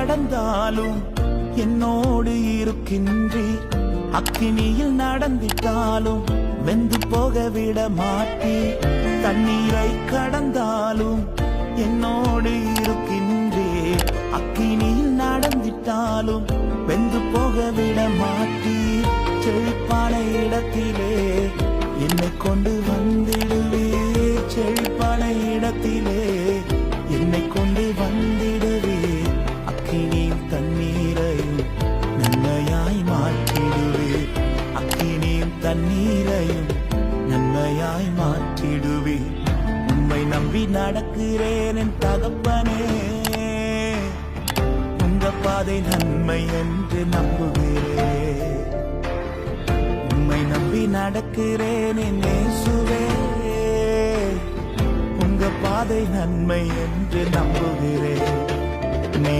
கடந்தாலும் என்னோடு இருக்கின்றீர். அக்கினியில் நடந்திட்டாலும் வெந்து போக விட மாட்டீர். தண்ணீரை கடந்தாலும் என்னோடு இருக்கின்றீர். அக்கினியில் நடந்திட்டாலும் வெந்து போக விட மாட்டீர். செழிப்பான இடத்திலே என்னை கொண்டு வந்திடுவீர். செழிப்பான இடத்திலே என்னை கொண்டு வந்திடுவீர். அக்கினியும் தண்ணீரையும் நன்மையாய் மாற்றிடுவீர். அக்கினியும் தண்ணீரையும் நன்மையாய் மாற்றிடுவீர். உம்மை நம்பி நடக்கிறேன் என் தகப்பனே. உங்க பாதை நன்மை என்று நம்புகிறேன். உம்மை நம்பி நடக்கிறேன் என் இயேசுவே. உங்க பாதை நன்மை என்று நம்புகிறேன். நீ